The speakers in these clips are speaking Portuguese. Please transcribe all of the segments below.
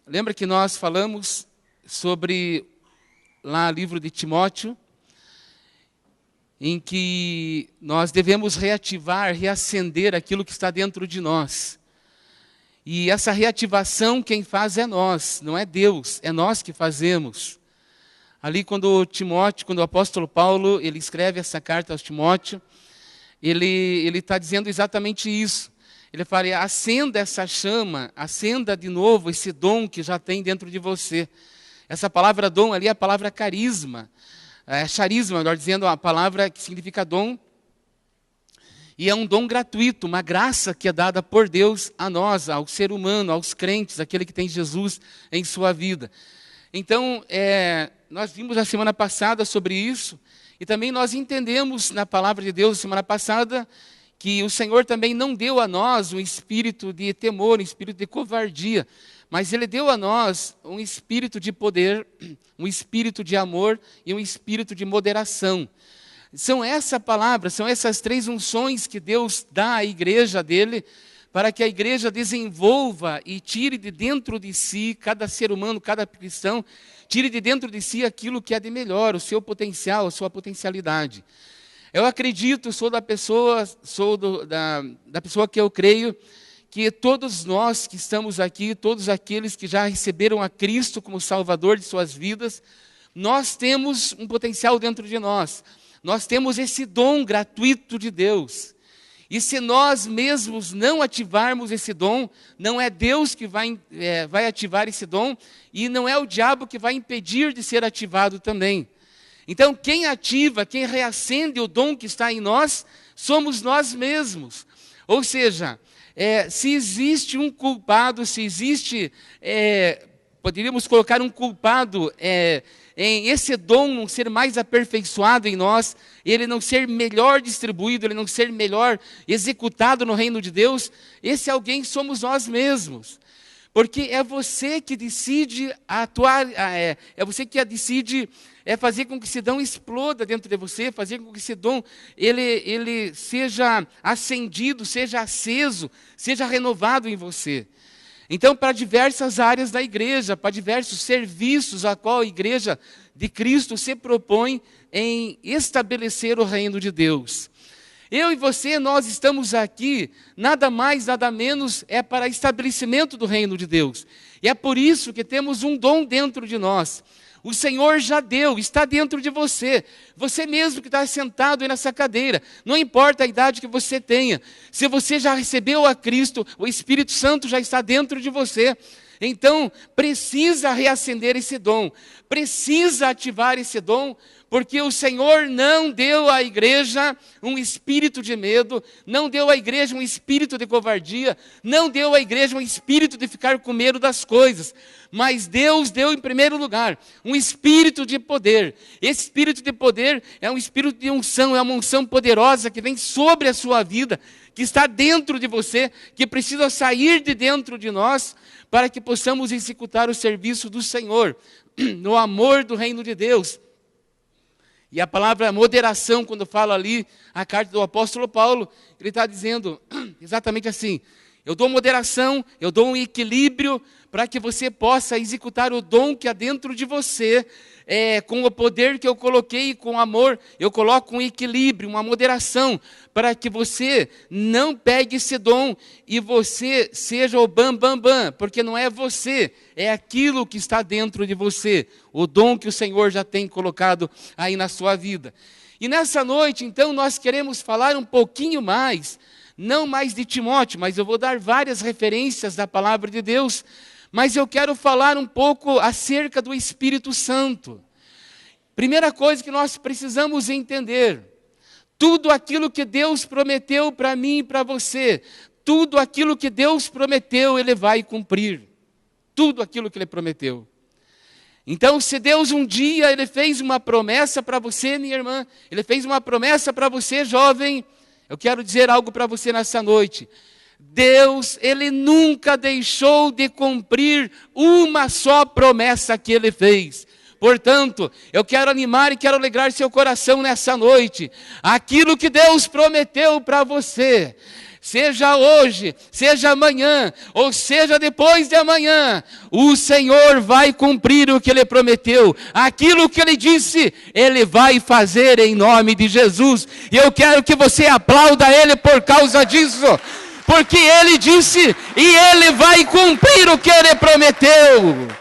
lembra que nós falamos sobre lá o livro de Timóteo, em que nós devemos reativar, reacender aquilo que está dentro de nós. E essa reativação quem faz é nós, não é Deus, é nós que fazemos. Ali quando o apóstolo Paulo, ele escreve essa carta aos Timóteo, ele está dizendo exatamente isso. Ele fala, acenda essa chama, acenda de novo esse dom que já tem dentro de você. Essa palavra dom ali é a palavra carisma, charisma, melhor dizendo, a palavra que significa dom. E é um dom gratuito, uma graça que é dada por Deus a nós, ao ser humano, aos crentes, aquele que tem Jesus em sua vida. Então, nós vimos na semana passada sobre isso, e também nós entendemos na palavra de Deus, na semana passada, que o Senhor também não deu a nós um espírito de temor, um espírito de covardia, mas Ele deu a nós um espírito de poder, um espírito de amor e um espírito de moderação. São essa palavra, são essas três unções que Deus dá à igreja dele, para que a igreja desenvolva e tire de dentro de si, cada ser humano, cada cristão, tire de dentro de si aquilo que é de melhor, o seu potencial, a sua potencialidade. Eu acredito, sou da pessoa que eu creio, que todos nós que estamos aqui, todos aqueles que já receberam a Cristo como Salvador de suas vidas, nós temos um potencial dentro de nós. Nós temos esse dom gratuito de Deus. E se nós mesmos não ativarmos esse dom, não é Deus que vai ativar esse dom, e não é o diabo que vai impedir de ser ativado também. Então, quem ativa, quem reacende o dom que está em nós, somos nós mesmos. Ou seja, se existe um culpado, se existe, poderíamos colocar um culpado em esse dom não ser mais aperfeiçoado em nós, ele não ser melhor distribuído, ele não ser melhor executado no reino de Deus, esse alguém somos nós mesmos. Porque é você que decide atuar, é você que decide fazer com que esse dom exploda dentro de você, fazer com que esse dom ele seja acendido, seja aceso, seja renovado em você. Então, para diversas áreas da igreja, para diversos serviços a qual a igreja de Cristo se propõe em estabelecer o reino de Deus. Eu e você, nós estamos aqui, nada mais, nada menos, para estabelecimento do reino de Deus. E é por isso que temos um dom dentro de nós. O Senhor já deu, está dentro de você. Você mesmo que está sentado aí nessa cadeira. Não importa a idade que você tenha. Se você já recebeu a Cristo, o Espírito Santo já está dentro de você. Então, precisa reacender esse dom. Precisa ativar esse dom, porque o Senhor não deu à igreja um espírito de medo, não deu à igreja um espírito de covardia, não deu à igreja um espírito de ficar com medo das coisas, mas Deus deu em primeiro lugar um espírito de poder. Esse espírito de poder é um espírito de unção, é uma unção poderosa que vem sobre a sua vida, que está dentro de você, que precisa sair de dentro de nós, para que possamos executar o serviço do Senhor, no amor do reino de Deus. E a palavra moderação, quando fala ali a carta do apóstolo Paulo, ele está dizendo exatamente assim: eu dou moderação, eu dou um equilíbrio para que você possa executar o dom que há dentro de você, com o poder que eu coloquei, com amor, eu coloco um equilíbrio, uma moderação, para que você não pegue esse dom e você seja o bam, bam, bam, porque não é você, é aquilo que está dentro de você, o dom que o Senhor já tem colocado aí na sua vida. E nessa noite, então, nós queremos falar um pouquinho mais, não mais de Timóteo, mas eu vou dar várias referências da palavra de Deus, mas eu quero falar um pouco acerca do Espírito Santo. Primeira coisa que nós precisamos entender: tudo aquilo que Deus prometeu para mim e para você, tudo aquilo que Deus prometeu, Ele vai cumprir. Tudo aquilo que Ele prometeu. Então, se Deus um dia Ele fez uma promessa para você, minha irmã, Ele fez uma promessa para você, jovem, eu quero dizer algo para você nessa noite. Deus, Ele nunca deixou de cumprir uma só promessa que Ele fez. Portanto, eu quero animar e quero alegrar seu coração nessa noite. Aquilo que Deus prometeu para você, seja hoje, seja amanhã, ou seja depois de amanhã, o Senhor vai cumprir o que Ele prometeu. Aquilo que Ele disse, Ele vai fazer em nome de Jesus. E eu quero que você aplauda Ele por causa disso, porque Ele disse e Ele vai cumprir o que Ele prometeu.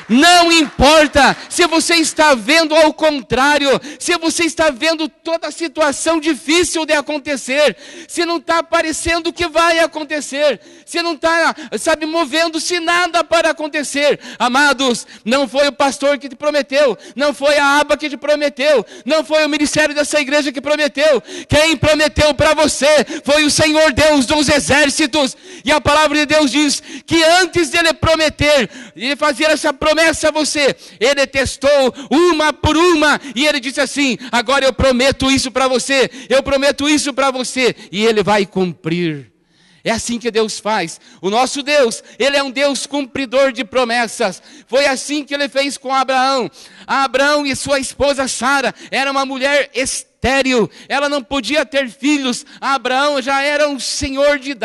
Não importa se você está vendo ao contrário, se você está vendo toda a situação difícil de acontecer, se não está parecendo que vai acontecer, se não está, movendo-se nada para acontecer. Amados, não foi o pastor que te prometeu, não foi a aba que te prometeu, não foi o ministério dessa igreja que prometeu. Quem prometeu para você foi o Senhor Deus dos exércitos. E a palavra de Deus diz que antes dele prometer, ele fazer essa promessa a você, Ele testou uma por uma, e Ele disse assim: agora eu prometo isso para você, eu prometo isso para você, e Ele vai cumprir. É assim que Deus faz. O nosso Deus, Ele é um Deus cumpridor de promessas. Foi assim que Ele fez com Abraão. Abraão e sua esposa Sara era uma mulher estéril, ela não podia ter filhos. Abraão já era um senhor de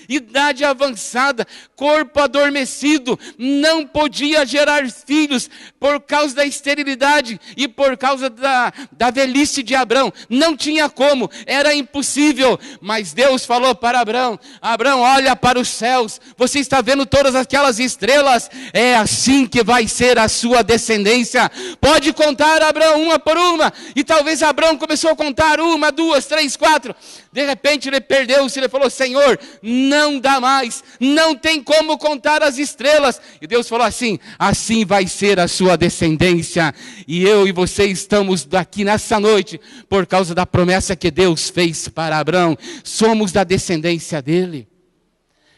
idade avançada, corpo adormecido, não podia gerar filhos por causa da esterilidade e por causa da velhice de Abraão. Não tinha como, era impossível. Mas Deus falou para Abraão: Abraão, olha para os céus, você está vendo todas aquelas estrelas? É assim que vai ser a sua descendência. Pode contar, Abraão, uma por uma. E talvez Abraão começou a contar 1, 2, 3, 4. De repente ele perdeu-se, ele falou: Senhor, não dá mais, não tem como contar as estrelas. E Deus falou assim: assim vai ser a sua descendência. E eu e você estamos aqui nessa noite por causa da promessa que Deus fez para Abraão. Somos da descendência dele.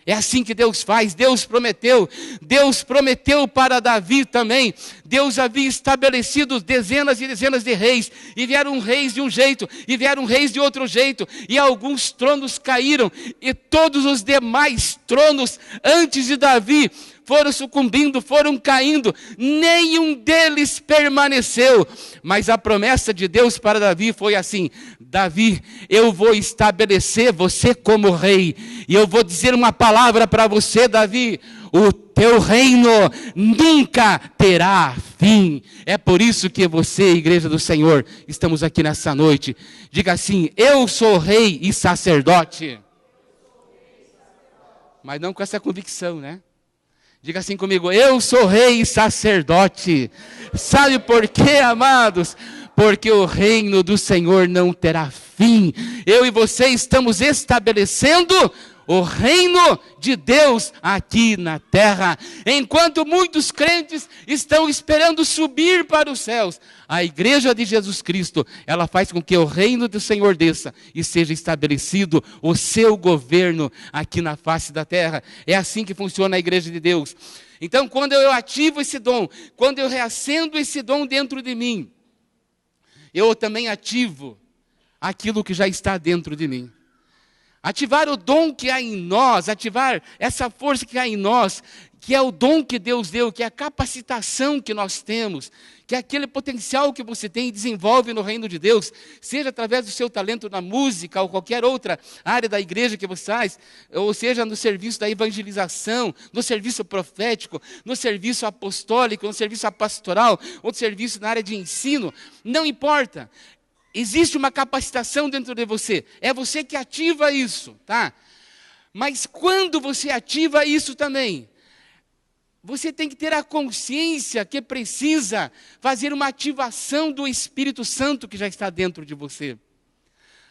É assim que Deus faz. Deus prometeu para Davi também. Deus havia estabelecido dezenas e dezenas de reis, e vieram reis de um jeito, e vieram reis de outro jeito, e alguns tronos caíram, e todos os demais tronos antes de Davi foram sucumbindo, foram caindo, nenhum deles permaneceu. Mas a promessa de Deus para Davi foi assim: Davi, eu vou estabelecer você como rei, e eu vou dizer uma palavra para você, Davi: o teu reino nunca terá fim. É por isso que você, igreja do Senhor, estamos aqui nessa noite. Diga assim: eu sou rei e sacerdote. Mas não com essa convicção, né? Diga assim comigo: eu sou rei e sacerdote. Sabe por quê, amados? Porque o reino do Senhor não terá fim. Eu e você estamos estabelecendo o reino de Deus aqui na terra. Enquanto muitos crentes estão esperando subir para os céus, a igreja de Jesus Cristo, ela faz com que o reino do Senhor desça e seja estabelecido o seu governo aqui na face da terra. É assim que funciona a igreja de Deus. Então, quando eu ativo esse dom, quando eu reacendo esse dom dentro de mim, eu também ativo aquilo que já está dentro de mim. Ativar o dom que há em nós, ativar essa força que há em nós, que é o dom que Deus deu, que é a capacitação que nós temos, que é aquele potencial que você tem e desenvolve no reino de Deus, seja através do seu talento na música ou qualquer outra área da igreja que você faz, ou seja no serviço da evangelização, no serviço profético, no serviço apostólico, no serviço pastoral, ou no serviço na área de ensino, não importa. Existe uma capacitação dentro de você, é você que ativa isso, tá? Mas quando você ativa isso também, você tem que ter a consciência que precisa fazer uma ativação do Espírito Santo que já está dentro de você.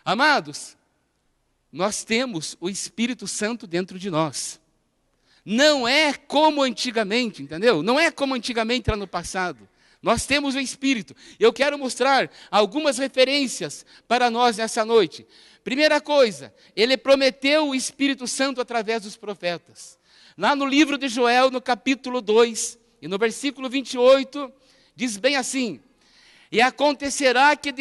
Amados, nós temos o Espírito Santo dentro de nós. Não é como antigamente, entendeu? Não é como antigamente lá no passado. Nós temos o Espírito. Eu quero mostrar algumas referências para nós nessa noite. Primeira coisa, Ele prometeu o Espírito Santo através dos profetas. Lá no livro de Joel, no capítulo 2, e no versículo 28, diz bem assim: e acontecerá que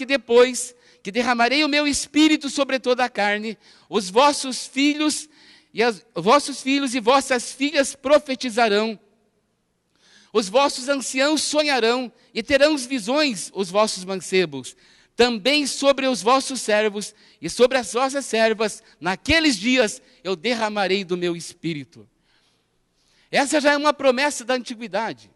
depois que derramarei o meu Espírito sobre toda a carne, os vossos filhos e vossas filhas profetizarão, os vossos anciãos sonharão, e terão visões os vossos mancebos. também sobre os vossos servos e sobre as vossas servas, naqueles dias eu derramarei do meu espírito. Essa já é uma promessa da antiguidade.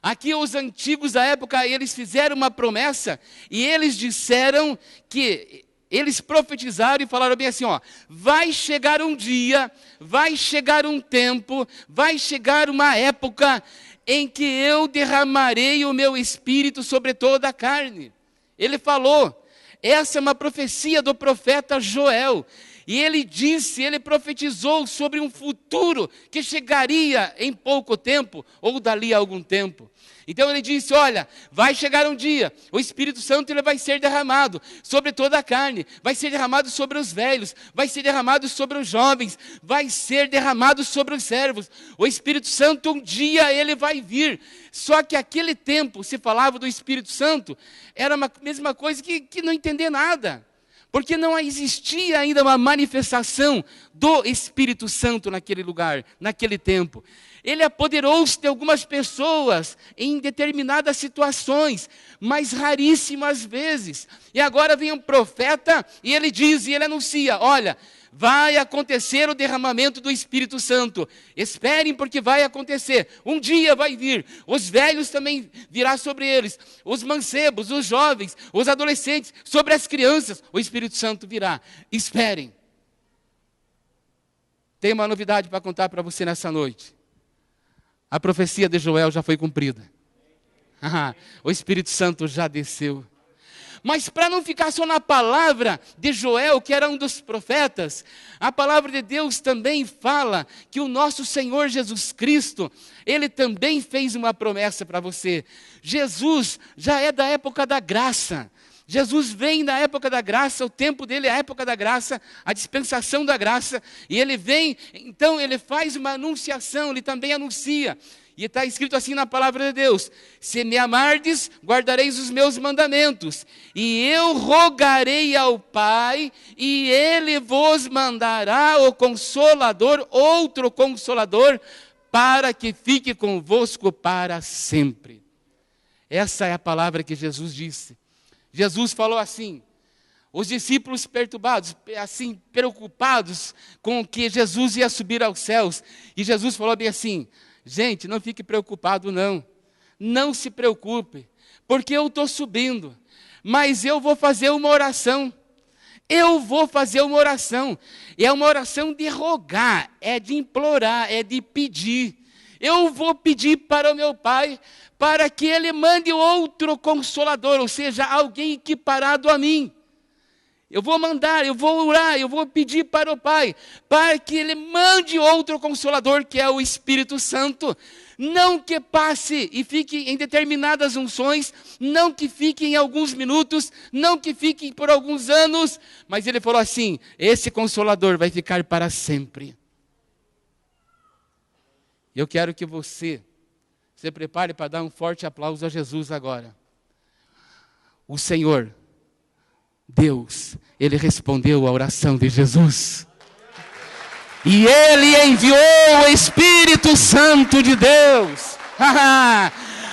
Aqui os antigos da época, eles fizeram uma promessa e eles disseram que, eles profetizaram e falaram bem assim, ó, vai chegar um dia, vai chegar um tempo, vai chegar uma época em que eu derramarei o meu espírito sobre toda a carne. Ele falou, essa é uma profecia do profeta Joel. E ele disse, ele profetizou sobre um futuro que chegaria em pouco tempo, ou dali a algum tempo. Então ele disse, olha, vai chegar um dia, o Espírito Santo ele vai ser derramado sobre toda a carne, vai ser derramado sobre os velhos, vai ser derramado sobre os jovens, vai ser derramado sobre os servos. O Espírito Santo um dia ele vai vir. Só que aquele tempo, se falava do Espírito Santo, era a mesma coisa que não entender nada. Porque não existia ainda uma manifestação do Espírito Santo naquele lugar, naquele tempo. Ele apoderou-se de algumas pessoas em determinadas situações, mas raríssimas vezes. E agora vem um profeta e ele diz, e ele anuncia, olha, vai acontecer o derramamento do Espírito Santo. Esperem porque vai acontecer. Um dia vai vir. Os velhos também virá sobre eles. Os mancebos, os jovens, os adolescentes, sobre as crianças. O Espírito Santo virá. Esperem. Tenho uma novidade para contar para você nessa noite. A profecia de Joel já foi cumprida. O Espírito Santo já desceu. Mas para não ficar só na palavra de Joel, que era um dos profetas, a palavra de Deus também fala que o nosso Senhor Jesus Cristo, Ele também fez uma promessa para você. Jesus já é da época da graça. Jesus vem da época da graça, o tempo dele é a época da graça, a dispensação da graça, e ele vem, então ele faz uma anunciação, ele também anuncia. E está escrito assim na palavra de Deus, se me amardes, guardareis os meus mandamentos, e eu rogarei ao Pai, e Ele vos mandará o Consolador, outro Consolador, para que fique convosco para sempre. Essa é a palavra que Jesus disse. Jesus falou assim, os discípulos perturbados, assim, preocupados com que Jesus ia subir aos céus, e Jesus falou bem assim, gente, não fique preocupado não, não se preocupe, porque eu estou subindo, mas eu vou fazer uma oração, e é uma oração de rogar, é de implorar, é de pedir, eu vou pedir para o meu Pai, para que Ele mande outro Consolador, ou seja, alguém equiparado a mim. Eu vou mandar, eu vou orar, eu vou pedir para o Pai, para que Ele mande outro Consolador, que é o Espírito Santo. Não que passe e fique em determinadas unções, não que fique em alguns minutos, não que fique por alguns anos, mas Ele falou assim, esse Consolador vai ficar para sempre. Eu quero que você se prepare para dar um forte aplauso a Jesus agora. O Senhor, Deus, Ele respondeu à oração de Jesus. E Ele enviou o Espírito Santo de Deus.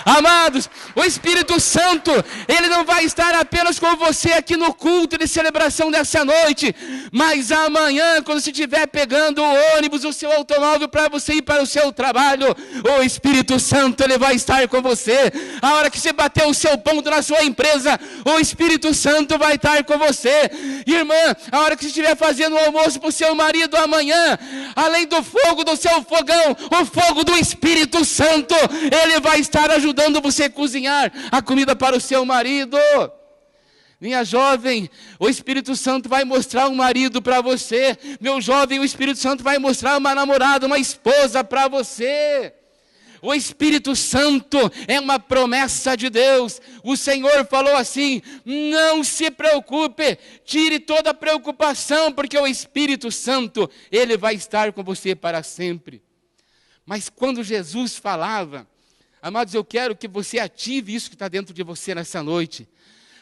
Amados, o Espírito Santo, Ele não vai estar apenas com você aqui no culto de celebração dessa noite, mas amanhã, quando você estiver pegando o ônibus, o seu automóvel para você ir para o seu trabalho, o Espírito Santo, Ele vai estar com você. A hora que você bater o seu ponto na sua empresa, o Espírito Santo vai estar com você. Irmã, a hora que você estiver fazendo o almoço para o seu marido amanhã, além do fogo do seu fogão, o fogo do Espírito Santo, Ele vai estar ajudando você a cozinhar a comida para o seu marido. Minha jovem, o Espírito Santo vai mostrar um marido para você. Meu jovem, o Espírito Santo vai mostrar uma namorada, uma esposa para você. O Espírito Santo é uma promessa de Deus. O Senhor falou assim, não se preocupe, tire toda a preocupação, porque o Espírito Santo, Ele vai estar com você para sempre. Mas quando Jesus falava, amados, eu quero que você ative isso que está dentro de você nessa noite.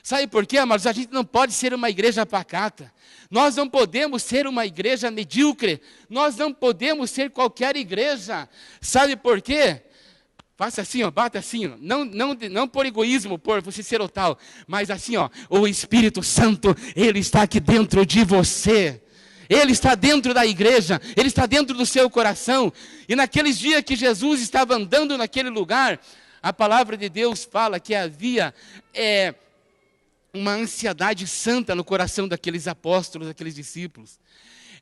Sabe por quê, amados? A gente não pode ser uma igreja pacata. Nós não podemos ser uma igreja medíocre. Nós não podemos ser qualquer igreja. Sabe por quê? Faça assim, ó, bata assim, ó. Não por egoísmo, por você ser o tal, mas assim, ó, o Espírito Santo, ele está aqui dentro de você. Ele está dentro da igreja, ele está dentro do seu coração. E naqueles dias que Jesus estava andando naquele lugar, a palavra de Deus fala que havia uma ansiedade santa no coração daqueles apóstolos, daqueles discípulos.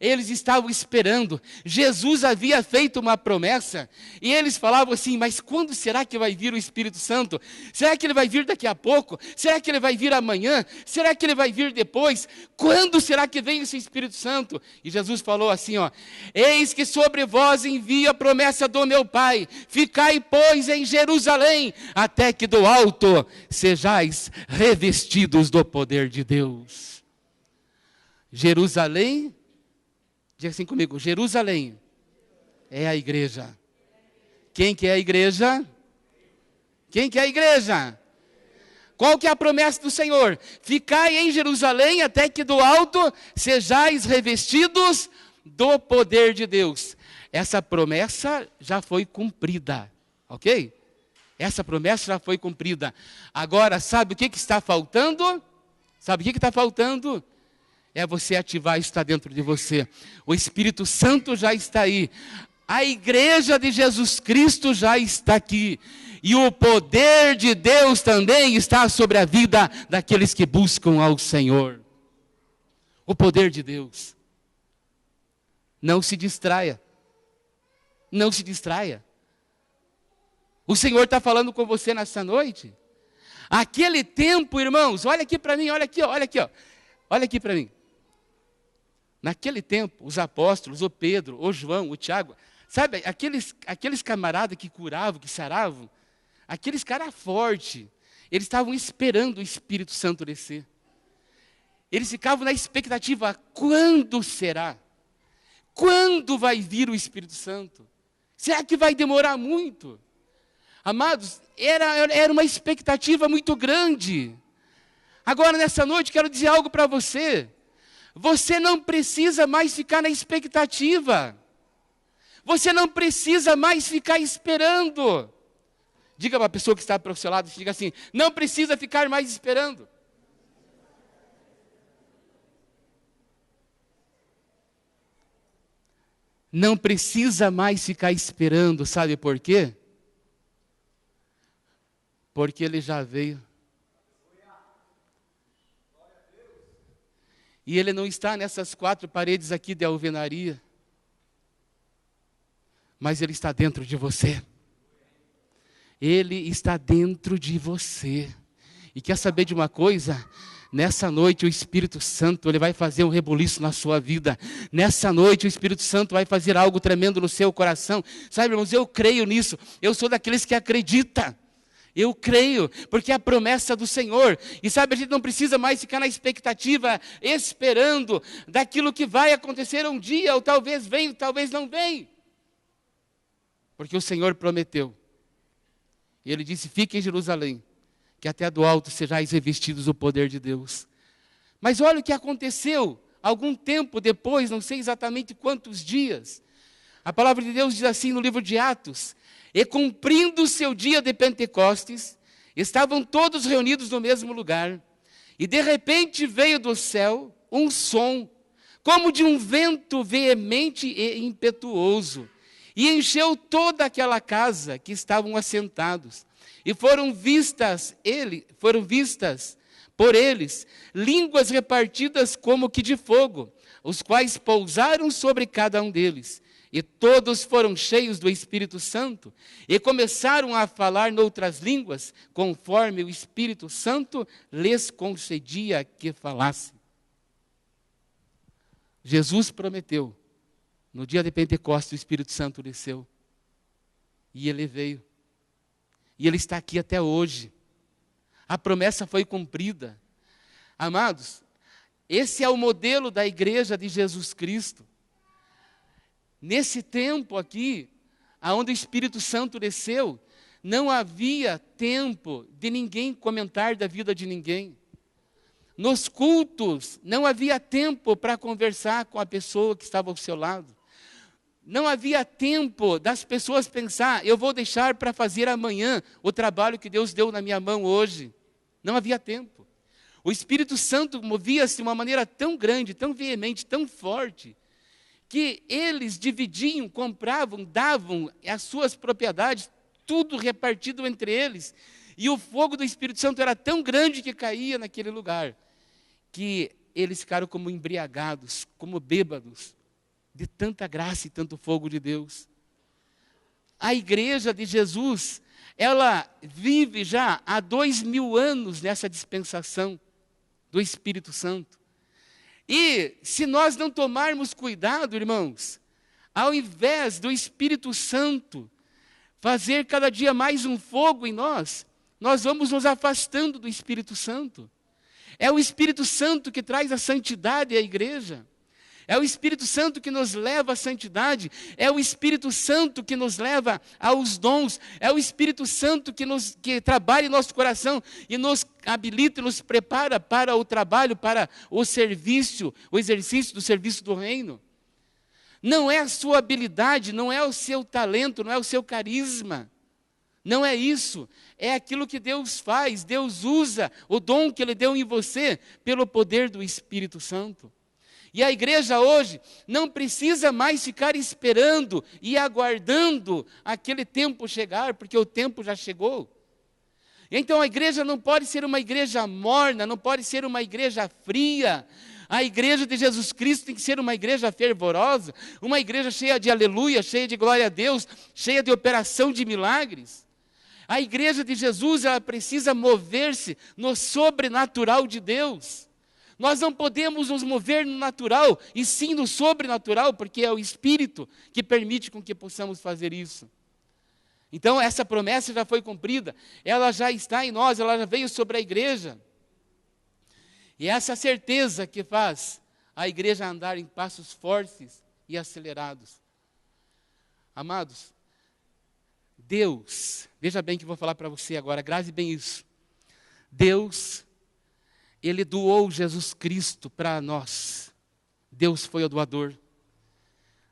Eles estavam esperando. Jesus havia feito uma promessa. E eles falavam assim, mas quando será que vai vir o Espírito Santo? Será que ele vai vir daqui a pouco? Será que ele vai vir amanhã? Será que ele vai vir depois? Quando será que vem esse Espírito Santo? E Jesus falou assim, ó, eis que sobre vós envio a promessa do meu Pai. Ficai, pois, em Jerusalém, até que do alto sejais revestidos do poder de Deus. Jerusalém, diga assim comigo, Jerusalém é a igreja. Quem que é a igreja? Quem que é a igreja? Qual que é a promessa do Senhor? Ficai em Jerusalém até que do alto sejais revestidos do poder de Deus. Essa promessa já foi cumprida, ok? Essa promessa já foi cumprida. Agora, sabe o que está faltando? Sabe o que está faltando? É você ativar isso que está dentro de você. O Espírito Santo já está aí. A igreja de Jesus Cristo já está aqui. E o poder de Deus também está sobre a vida daqueles que buscam ao Senhor. O poder de Deus. Não se distraia. Não se distraia. O Senhor está falando com você nessa noite. Aquele tempo, irmãos, olha aqui para mim, olha aqui, ó. Olha aqui para mim. Naquele tempo, os apóstolos, o Pedro, o João, o Tiago, sabe, aqueles camaradas que curavam, que saravam, aqueles caras fortes, eles estavam esperando o Espírito Santo descer. Eles ficavam na expectativa, quando será? Quando vai vir o Espírito Santo? Será que vai demorar muito? Amados, era uma expectativa muito grande. Agora, nessa noite, quero dizer algo para você. Você não precisa mais ficar na expectativa. Você não precisa mais ficar esperando. Diga para a pessoa que está para o seu lado, diga assim, não precisa ficar mais esperando. Não precisa mais ficar esperando, sabe por quê? Porque ele já veio. E ele não está nessas 4 paredes aqui de alvenaria. Mas ele está dentro de você. Ele está dentro de você. E quer saber de uma coisa? Nessa noite o Espírito Santo, ele vai fazer um rebuliço na sua vida. Nessa noite o Espírito Santo vai fazer algo tremendo no seu coração. Sabe, irmãos, eu creio nisso. Eu sou daqueles que acreditam. Eu creio, porque é a promessa do Senhor. E sabe, a gente não precisa mais ficar na expectativa, esperando daquilo que vai acontecer um dia, ou talvez venha, ou talvez não venha. Porque o Senhor prometeu. E Ele disse, fique em Jerusalém, que até do alto sejais revestidos do poder de Deus. Mas olha o que aconteceu, algum tempo depois, não sei exatamente quantos dias. A palavra de Deus diz assim no livro de Atos, e cumprindo o seu dia de Pentecostes, estavam todos reunidos no mesmo lugar, e de repente veio do céu um som, como de um vento veemente e impetuoso, e encheu toda aquela casa que estavam assentados, e foram vistas por eles línguas repartidas como que de fogo, os quais pousaram sobre cada um deles. E todos foram cheios do Espírito Santo e começaram a falar noutras línguas, conforme o Espírito Santo lhes concedia que falassem. Jesus prometeu, no dia de Pentecostes o Espírito Santo desceu. E ele veio. E ele está aqui até hoje. A promessa foi cumprida. Amados, esse é o modelo da igreja de Jesus Cristo. Nesse tempo aqui, onde o Espírito Santo desceu, não havia tempo de ninguém comentar da vida de ninguém. Nos cultos, não havia tempo para conversar com a pessoa que estava ao seu lado. Não havia tempo das pessoas pensar, eu vou deixar para fazer amanhã o trabalho que Deus deu na minha mão hoje. Não havia tempo. O Espírito Santo movia-se de uma maneira tão grande, tão veemente, tão forte, que eles dividiam, compravam, davam as suas propriedades, tudo repartido entre eles. E o fogo do Espírito Santo era tão grande que caía naquele lugar, que eles ficaram como embriagados, como bêbados, de tanta graça e tanto fogo de Deus. A igreja de Jesus, ela vive já há 2000 anos nessa dispensação do Espírito Santo. E se nós não tomarmos cuidado, irmãos, ao invés do Espírito Santo fazer cada dia mais um fogo em nós, nós vamos nos afastando do Espírito Santo. É o Espírito Santo que traz a santidade à igreja. É o Espírito Santo que nos leva à santidade, é o Espírito Santo que nos leva aos dons, é o Espírito Santo que trabalha em nosso coração e nos habilita e nos prepara para o trabalho, para o serviço, o exercício do serviço do reino. Não é a sua habilidade, não é o seu talento, não é o seu carisma. Não é isso, é aquilo que Deus faz, Deus usa o dom que Ele deu em você pelo poder do Espírito Santo. E a igreja hoje não precisa mais ficar esperando e aguardando aquele tempo chegar, porque o tempo já chegou. Então a igreja não pode ser uma igreja morna, não pode ser uma igreja fria. A igreja de Jesus Cristo tem que ser uma igreja fervorosa, uma igreja cheia de aleluia, cheia de glória a Deus, cheia de operação de milagres. A igreja de Jesus, ela precisa mover-se no sobrenatural de Deus. Nós não podemos nos mover no natural, e sim no sobrenatural, porque é o Espírito que permite com que possamos fazer isso. Então, essa promessa já foi cumprida, ela já está em nós, ela já veio sobre a igreja. E essa certeza que faz a igreja andar em passos fortes e acelerados. Amados, Deus, veja bem que eu vou falar para você agora, grave bem isso. Deus, Ele doou Jesus Cristo para nós. Deus foi o doador.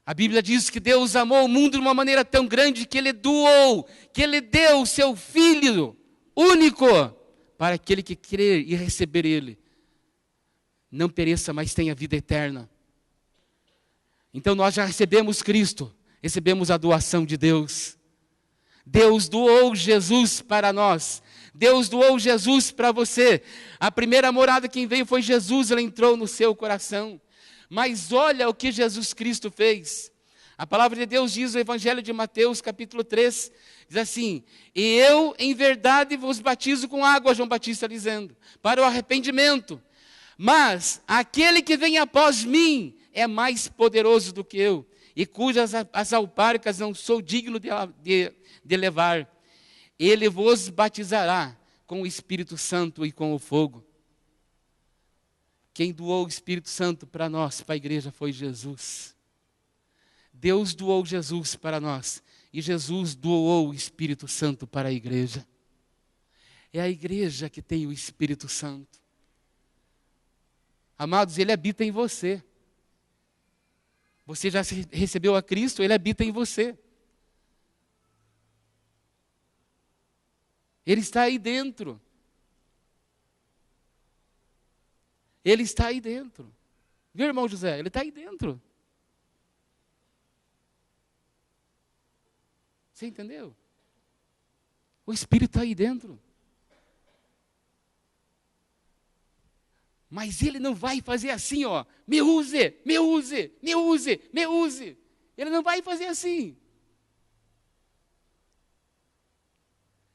A Bíblia diz que Deus amou o mundo de uma maneira tão grande que Ele doou, que Ele deu o seu Filho único, para aquele que crer e receber Ele não pereça, mas tenha vida eterna. Então nós já recebemos Cristo, recebemos a doação de Deus. Deus doou Jesus para nós. Deus doou Jesus para você. A primeira morada quem veio foi Jesus, Ele entrou no seu coração. Mas olha o que Jesus Cristo fez. A palavra de Deus diz no Evangelho de Mateus, capítulo 3, diz assim: e eu em verdade vos batizo com água, João Batista dizendo, para o arrependimento. Mas aquele que vem após mim é mais poderoso do que eu, e cujas as alparcas não sou digno de levar. Ele vos batizará com o Espírito Santo e com o fogo. Quem doou o Espírito Santo para nós, para a igreja, foi Jesus. Deus doou Jesus para nós. E Jesus doou o Espírito Santo para a igreja. É a igreja que tem o Espírito Santo. Amados, Ele habita em você. Você já recebeu a Cristo, Ele habita em você. Ele está aí dentro. Ele está aí dentro. Viu, irmão José? Ele está aí dentro. Você entendeu? O Espírito está aí dentro. Mas Ele não vai fazer assim, ó. Me use, me use, me use, me use. Ele não vai fazer assim.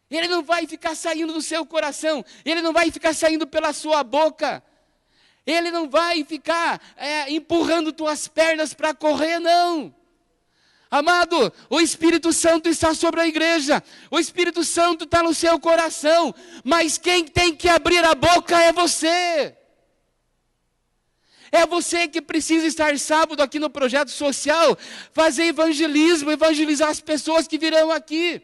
Ele não vai ficar saindo do seu coração. Ele não vai ficar saindo pela sua boca. Ele não vai ficar empurrando tuas pernas para correr, não. Amado, o Espírito Santo está sobre a igreja. O Espírito Santo está no seu coração. Mas quem tem que abrir a boca é você. É você que precisa estar sábado aqui no projeto social, fazer evangelismo, evangelizar as pessoas que virão aqui.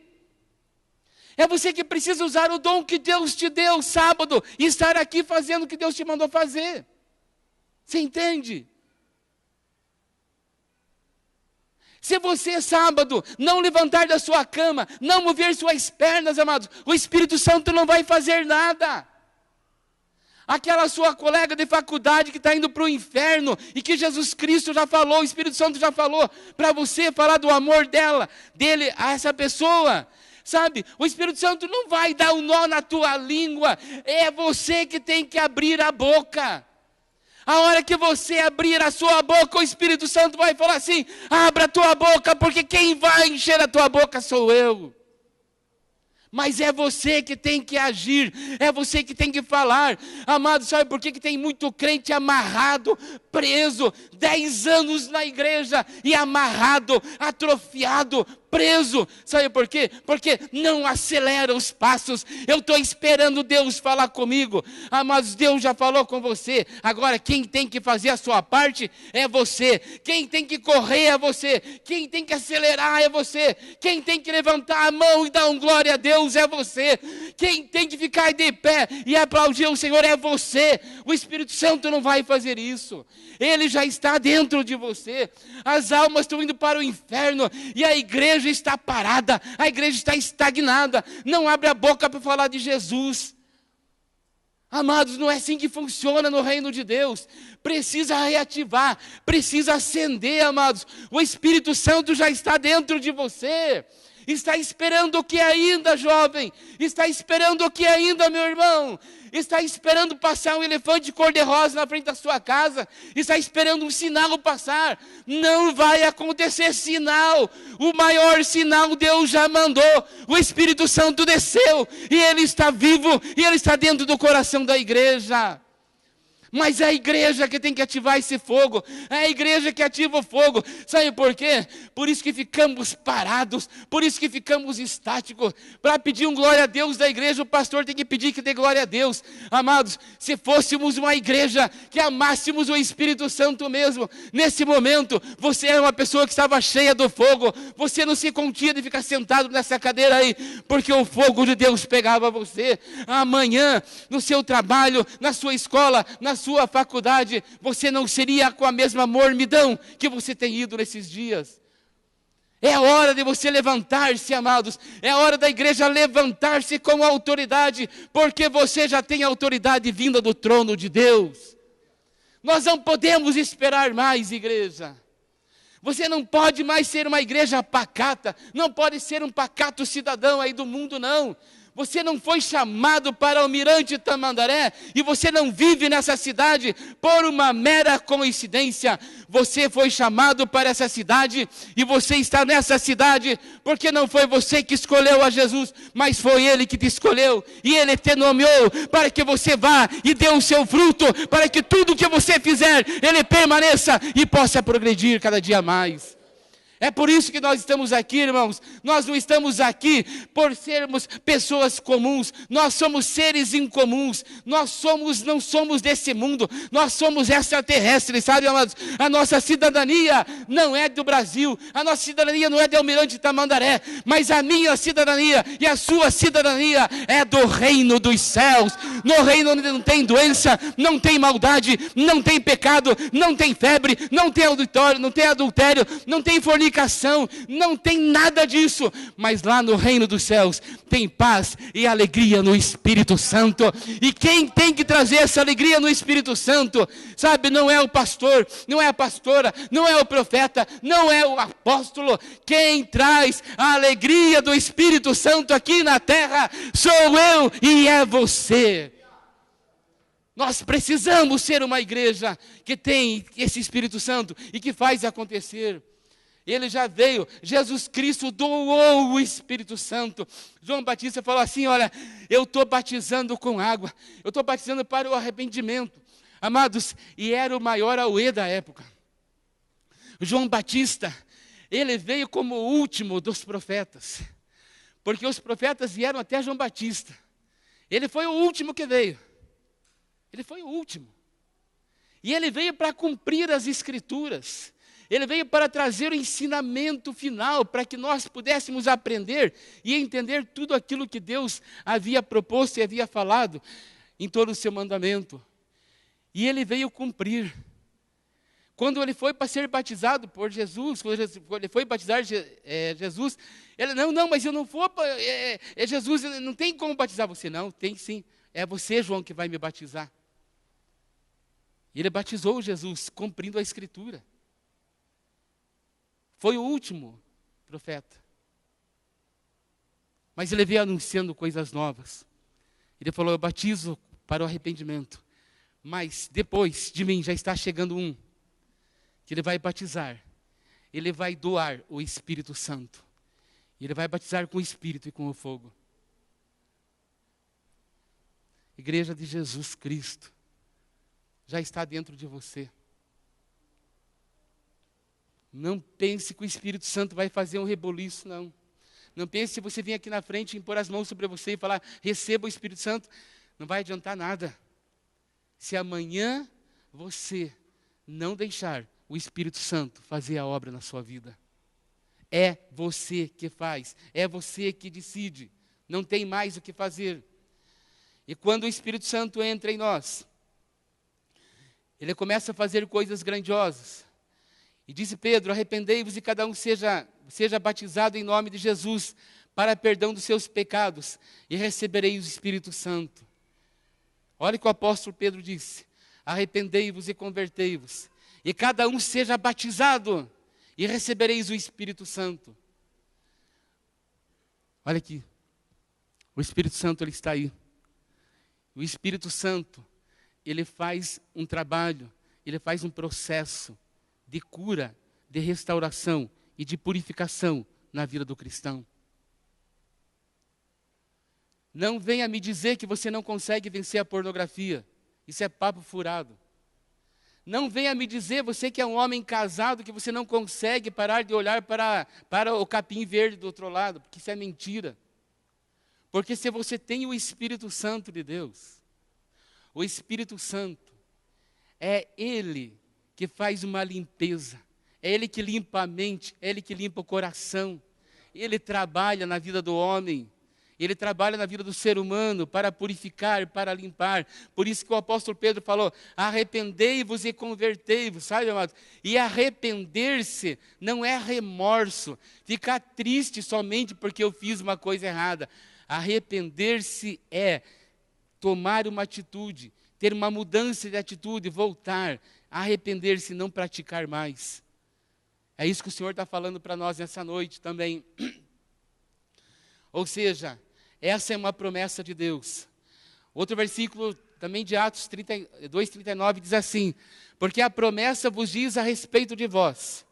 É você que precisa usar o dom que Deus te deu sábado e estar aqui fazendo o que Deus te mandou fazer. Você entende? Se você, sábado, não levantar da sua cama, não mover suas pernas, amados, o Espírito Santo não vai fazer nada. Aquela sua colega de faculdade que está indo para o inferno e que Jesus Cristo já falou, o Espírito Santo já falou, para você falar do amor dele a essa pessoa. Sabe, o Espírito Santo não vai dar um nó na tua língua, é você que tem que abrir a boca. A hora que você abrir a sua boca, o Espírito Santo vai falar assim: abra a tua boca, porque quem vai encher a tua boca sou eu. Mas é você que tem que agir, é você que tem que falar. Amado, sabe por que tem muito crente amarrado, preso, 10 anos na igreja, e amarrado, atrofiado, preso? Sabe por quê? Porque não acelera os passos. Eu estou esperando Deus falar comigo. Amados, Deus já falou com você. Agora quem tem que fazer a sua parte é você. Quem tem que correr é você. Quem tem que acelerar é você. Quem tem que levantar a mão e dar um glória a Deus é você. Quem tem que ficar de pé e aplaudir o Senhor é você. O Espírito Santo não vai fazer isso. Ele já está dentro de você. As almas estão indo para o inferno e a igreja está parada, a igreja está estagnada, não abre a boca para falar de Jesus. Amados, não é assim que funciona no reino de Deus. Precisa reativar, precisa acender, amados. O Espírito Santo já está dentro de você. Está esperando o que ainda, jovem? Está esperando o que ainda, meu irmão? Está esperando passar um elefante cor-de-rosa na frente da sua casa? Está esperando um sinal passar? Não vai acontecer sinal. O maior sinal Deus já mandou. O Espírito Santo desceu e Ele está vivo e Ele está dentro do coração da igreja. Mas é a igreja que tem que ativar esse fogo. É a igreja que ativa o fogo. Sabe por quê? Por isso que ficamos parados. Por isso que ficamos estáticos. Para pedir um glória a Deus da igreja, o pastor tem que pedir que dê glória a Deus. Amados, se fôssemos uma igreja que amássemos o Espírito Santo mesmo, nesse momento, você era uma pessoa que estava cheia do fogo. Você não se continha de ficar sentado nessa cadeira aí, porque o fogo de Deus pegava você. Amanhã, no seu trabalho, na sua escola, na sua faculdade, você não seria com a mesma mormidão que você tem ido nesses dias. É hora de você levantar-se, amados. É hora da igreja levantar-se com autoridade, porque você já tem autoridade vinda do trono de Deus. Nós não podemos esperar mais, igreja. Você não pode mais ser uma igreja pacata, não pode ser um pacato cidadão aí do mundo, não. Você não foi chamado para Almirante Tamandaré e você não vive nessa cidade por uma mera coincidência. Você foi chamado para essa cidade e você está nessa cidade porque não foi você que escolheu a Jesus, mas foi Ele que te escolheu e Ele te nomeou para que você vá e dê o seu fruto, para que tudo que você fizer, Ele permaneça e possa progredir cada dia mais. É por isso que nós estamos aqui, irmãos. Nós não estamos aqui por sermos pessoas comuns. Nós somos seres incomuns. Não somos desse mundo. Nós somos extraterrestres, sabe, amados? A nossa cidadania não é do Brasil. A nossa cidadania não é de Almirante Tamandaré. Mas a minha cidadania e a sua cidadania é do reino dos céus. No reino onde não tem doença, não tem maldade, não tem pecado, não tem febre, não tem adultério, não tem fornicação, não tem nada disso, mas lá no reino dos céus tem paz e alegria no Espírito Santo. E quem tem que trazer essa alegria no Espírito Santo, sabe, não é o pastor, não é a pastora, não é o profeta, não é o apóstolo. Quem traz a alegria do Espírito Santo aqui na terra sou eu e é você. Nós precisamos ser uma igreja que tem esse Espírito Santo e que faz acontecer. Ele já veio, Jesus Cristo doou o Espírito Santo. João Batista falou assim: olha, eu estou batizando com água, eu estou batizando para o arrependimento. Amados, e era o maior auê da época. João Batista, ele veio como o último dos profetas, porque os profetas vieram até João Batista. Ele foi o último que veio. Ele foi o último. E ele veio para cumprir as Escrituras. Ele veio para trazer o ensinamento final, para que nós pudéssemos aprender e entender tudo aquilo que Deus havia proposto e havia falado em todo o seu mandamento. E ele veio cumprir. Quando ele foi para ser batizado por Jesus, quando ele foi batizar Jesus, ele, não, mas eu não vou, Jesus, não tem como batizar você. Não, tem sim, é você, João, que vai me batizar. E ele batizou Jesus, cumprindo a Escritura. Foi o último profeta. Mas ele veio anunciando coisas novas. Ele falou, eu batizo para o arrependimento. Mas depois de mim já está chegando um, que ele vai batizar. Ele vai doar o Espírito Santo. Ele vai batizar com o Espírito e com o fogo. Igreja de Jesus Cristo já está dentro de você. Não pense que o Espírito Santo vai fazer um reboliço, não. Não pense se você vir aqui na frente e impor as mãos sobre você e falar, receba o Espírito Santo. Não vai adiantar nada. Se amanhã você não deixar o Espírito Santo fazer a obra na sua vida. É você que faz, é você que decide. Não tem mais o que fazer. E quando o Espírito Santo entra em nós, ele começa a fazer coisas grandiosas. E disse Pedro, arrependei-vos e cada um seja batizado em nome de Jesus, para perdão dos seus pecados, e recebereis o Espírito Santo. Olha o que o apóstolo Pedro disse, arrependei-vos e convertei-vos, e cada um seja batizado, e recebereis o Espírito Santo. Olha aqui, o Espírito Santo ele está aí. O Espírito Santo, ele faz um trabalho, ele faz um processo de cura, de restauração e de purificação na vida do cristão. Não venha me dizer que você não consegue vencer a pornografia. Isso é papo furado. Não venha me dizer, você que é um homem casado, que você não consegue parar de olhar para o capim verde do outro lado, porque isso é mentira. Porque se você tem o Espírito Santo de Deus, o Espírito Santo, é Ele que faz uma limpeza, é Ele que limpa a mente, é Ele que limpa o coração, Ele trabalha na vida do homem, Ele trabalha na vida do ser humano para purificar, para limpar. Por isso que o apóstolo Pedro falou, arrependei-vos e convertei-vos, sabe, amados? E arrepender-se não é remorso, ficar triste somente porque eu fiz uma coisa errada. Arrepender-se é tomar uma atitude, ter uma mudança de atitude, voltar, arrepender-se e não praticar mais. É isso que o Senhor está falando para nós nessa noite também. Ou seja, essa é uma promessa de Deus. Outro versículo também de Atos 2:39 diz assim, porque a promessa vos diz a respeito de vós,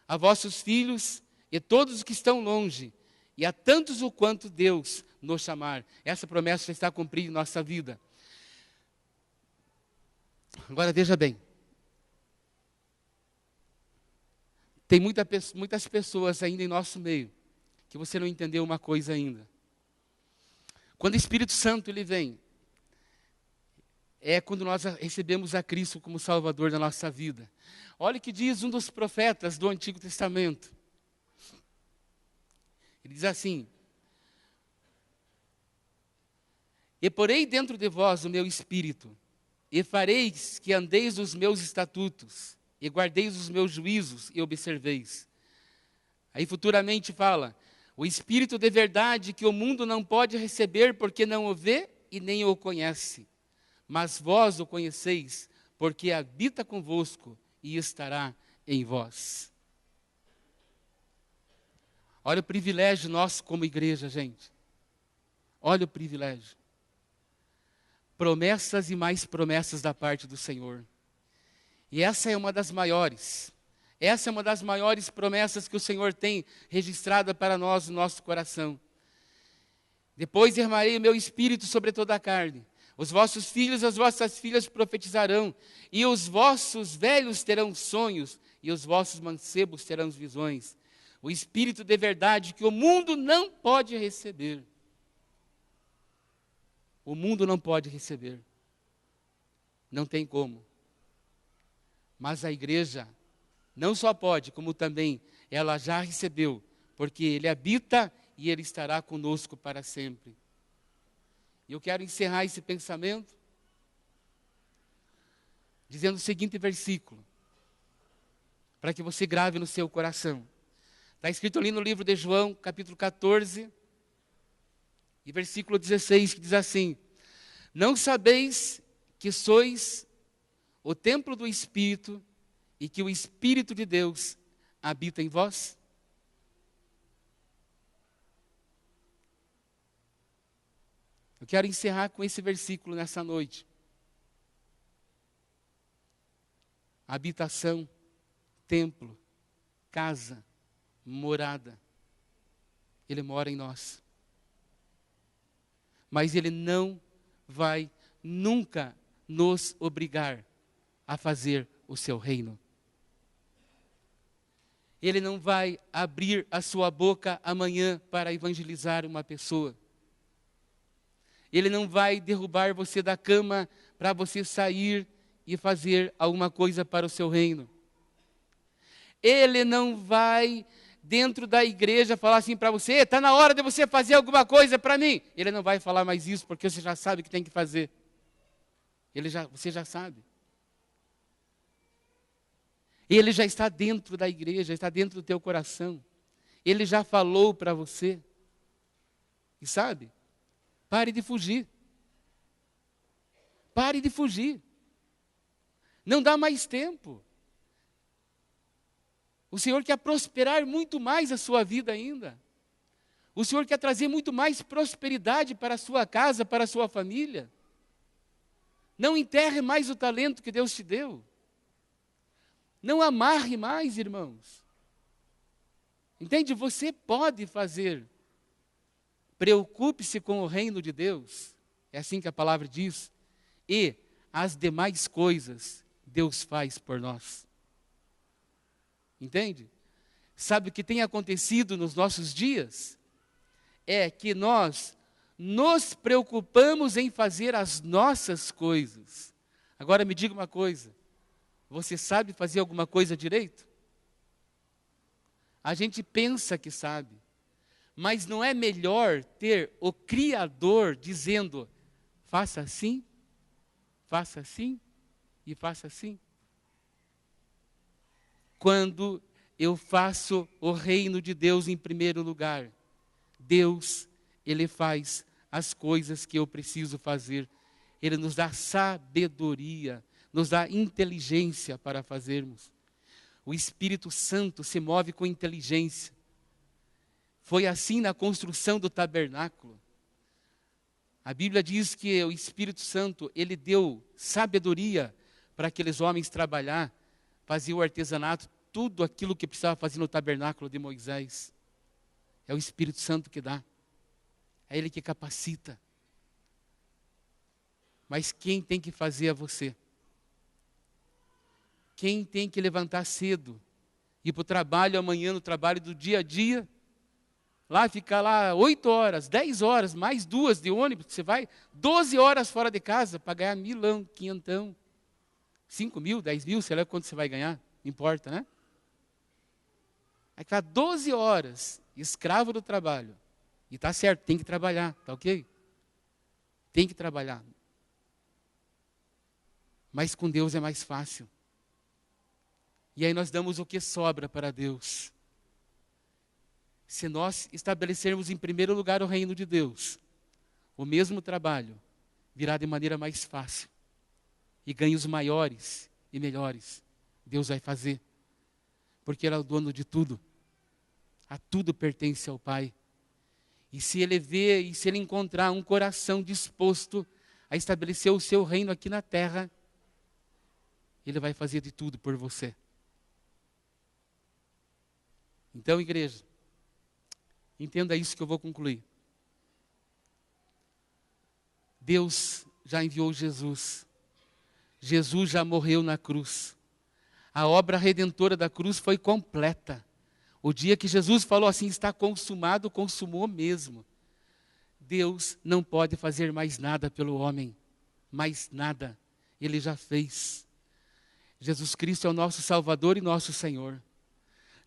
a vossos filhos e todos os que estão longe, e a tantos o quanto Deus nos chamar. Essa promessa já está cumprida em nossa vida. Agora veja bem, tem muitas pessoas ainda em nosso meio, que você não entendeu uma coisa ainda. Quando o Espírito Santo ele vem, é quando nós recebemos a Cristo como Salvador da nossa vida. Olha o que diz um dos profetas do Antigo Testamento. Ele diz assim, e porei dentro de vós o meu Espírito, e fareis que andeis nos meus estatutos, e guardeis os meus juízos e observeis. Aí futuramente fala, o Espírito de verdade que o mundo não pode receber porque não o vê e nem o conhece. Mas vós o conheceis, porque habita convosco e estará em vós. Olha o privilégio nosso como igreja, gente. Olha o privilégio. Promessas e mais promessas da parte do Senhor. E essa é uma das maiores. Essa é uma das maiores promessas que o Senhor tem registrada para nós no nosso coração. Depois derramarei o meu espírito sobre toda a carne. Os vossos filhos e as vossas filhas profetizarão, e os vossos velhos terão sonhos, e os vossos mancebos terão visões. O Espírito de verdade que o mundo não pode receber. O mundo não pode receber. Não tem como. Mas a igreja não só pode, como também ela já recebeu, porque Ele habita e Ele estará conosco para sempre. E eu quero encerrar esse pensamento dizendo o seguinte versículo. para que você grave no seu coração. Está escrito ali no livro de João, capítulo 14, e versículo 16, que diz assim: não sabeis que sois o templo do Espírito e que o Espírito de Deus habita em vós? Eu quero encerrar com esse versículo nessa noite. Habitação, templo, casa, morada. Ele mora em nós. Mas Ele não vai nunca nos obrigar a fazer o seu reino. Ele não vai abrir a sua boca amanhã para evangelizar uma pessoa. Ele não vai derrubar você da cama para você sair e fazer alguma coisa para o seu reino. Ele não vai dentro da igreja falar assim para você: está na hora de você fazer alguma coisa para mim. Ele não vai falar mais isso, porque você já sabe o que tem que fazer. Você já sabe. Ele já está dentro da igreja, está dentro do teu coração. Ele já falou para você. E sabe? Pare de fugir. Pare de fugir. Não dá mais tempo. O Senhor quer prosperar muito mais a sua vida ainda. O Senhor quer trazer muito mais prosperidade para a sua casa, para a sua família. Não enterre mais o talento que Deus te deu. Não amarre mais, irmãos. Entende? Você pode fazer. Preocupe-se com o reino de Deus. É assim que a palavra diz. E as demais coisas Deus faz por nós. Entende? Sabe o que tem acontecido nos nossos dias? É que nós nos preocupamos em fazer as nossas coisas. Agora me diga uma coisa. Você sabe fazer alguma coisa direito? A gente pensa que sabe. Mas não é melhor ter o Criador dizendo: faça assim e faça assim? Quando eu faço o reino de Deus em primeiro lugar, Deus, Ele faz as coisas que eu preciso fazer. Ele nos dá sabedoria, nos dá inteligência para fazermos. O Espírito Santo se move com inteligência. Foi assim na construção do tabernáculo. A Bíblia diz que o Espírito Santo, ele deu sabedoria para aqueles homens trabalhar, fazer o artesanato, tudo aquilo que precisava fazer no tabernáculo de Moisés. É o Espírito Santo que dá. É Ele que capacita. Mas quem tem que fazer é você. Quem tem que levantar cedo, ir para o trabalho amanhã, no trabalho do dia a dia, lá ficar lá 8 horas, 10 horas, mais 2 de ônibus, você vai 12 horas fora de casa para ganhar 1.000, 500, 5.000, 10.000, sei lá quanto você vai ganhar, não importa, né? Aí ficar 12 horas, escravo do trabalho. E está certo, tem que trabalhar, tá ok? Tem que trabalhar. Mas com Deus é mais fácil. E aí nós damos o que sobra para Deus. Se nós estabelecermos em primeiro lugar o reino de Deus, o mesmo trabalho virá de maneira mais fácil. E ganhos maiores e melhores Deus vai fazer. Porque Ele é o dono de tudo. A tudo pertence ao Pai. E se Ele vê, e se Ele encontrar um coração disposto a estabelecer o seu reino aqui na terra, Ele vai fazer de tudo por você. Então, igreja, entenda isso que eu vou concluir. Deus já enviou Jesus. Jesus já morreu na cruz. A obra redentora da cruz foi completa. O dia que Jesus falou assim, está consumado, consumou mesmo. Deus não pode fazer mais nada pelo homem. Mais nada. Ele já fez. Jesus Cristo é o nosso Salvador e nosso Senhor.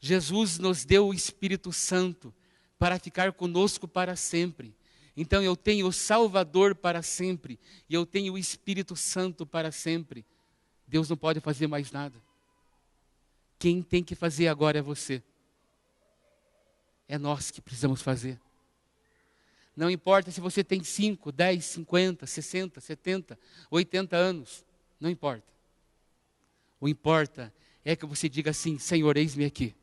Jesus nos deu o Espírito Santo para ficar conosco para sempre. Então eu tenho o Salvador para sempre e eu tenho o Espírito Santo para sempre. Deus não pode fazer mais nada. Quem tem que fazer agora é você. É nós que precisamos fazer. Não importa se você tem 5, 10, 50, 60, 70, 80 anos. Não importa. O importa é que você diga assim: Senhor, eis-me aqui.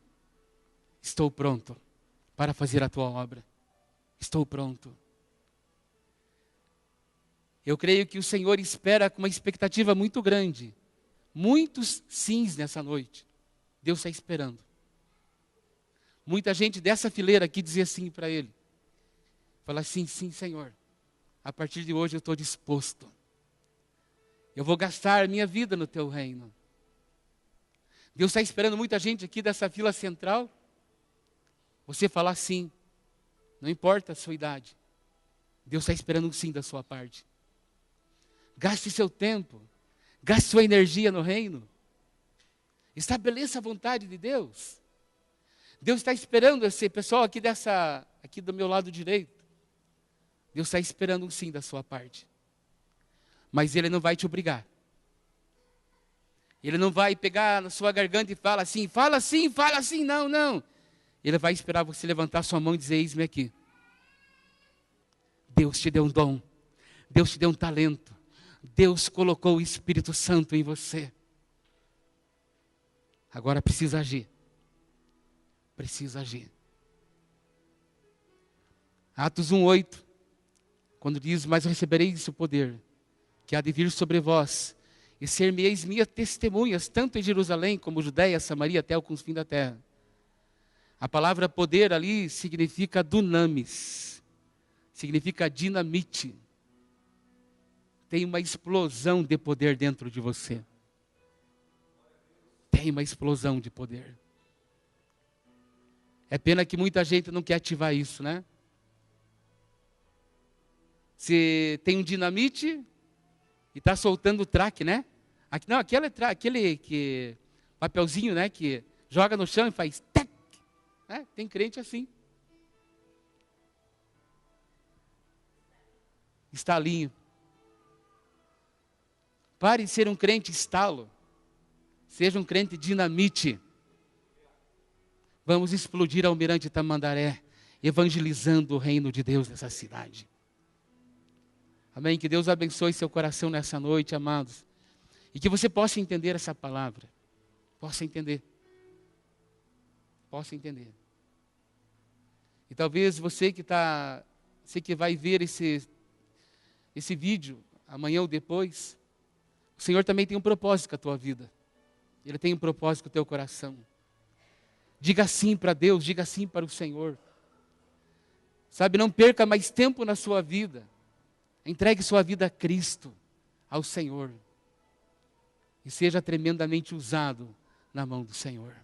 Estou pronto para fazer a tua obra. Estou pronto. Eu creio que o Senhor espera com uma expectativa muito grande. Muitos sims nessa noite. Deus está esperando. Muita gente dessa fileira aqui dizia assim para Ele. Fala assim: sim, Senhor. A partir de hoje eu estou disposto. Eu vou gastar minha vida no teu reino. Deus está esperando muita gente aqui dessa fila central. Você falar sim. Não importa a sua idade. Deus está esperando um sim da sua parte. Gaste seu tempo. Gaste sua energia no reino. Estabeleça a vontade de Deus. Deus está esperando esse pessoal aqui do meu lado direito. Deus está esperando um sim da sua parte. Mas Ele não vai te obrigar. Ele não vai pegar na sua garganta e fala assim, não, não. Ele vai esperar você levantar sua mão e dizer: eis-me aqui. Deus te deu um dom. Deus te deu um talento. Deus colocou o Espírito Santo em você. Agora precisa agir. Precisa agir. Atos 1:8, quando diz: mas recebereis o poder que há de vir sobre vós, e ser-me-eis minhas testemunhas, tanto em Jerusalém como Judeia, Samaria, até o confim da terra. A palavra poder ali significa dunamis, significa dinamite. Tem uma explosão de poder dentro de você. Tem uma explosão de poder. É pena que muita gente não quer ativar isso, né? Se tem um dinamite e está soltando o traque, né? Não, aquele papelzinho, né? Que joga no chão e faz tac. Né? Tem crente assim. Estalinho. Pare de ser um crente estalo. Seja um crente dinamite. Vamos explodir Almirante Tamandaré, evangelizando o reino de Deus nessa cidade. Amém? Que Deus abençoe seu coração nessa noite, amados. E que você possa entender essa palavra. Possa entender. Possa entender. E talvez você que vai ver esse vídeo amanhã ou depois, o Senhor também tem um propósito com a tua vida. Ele tem um propósito com o teu coração. Diga sim para Deus, diga sim para o Senhor. Sabe, não perca mais tempo na sua vida. Entregue sua vida a Cristo, ao Senhor. E seja tremendamente usado na mão do Senhor.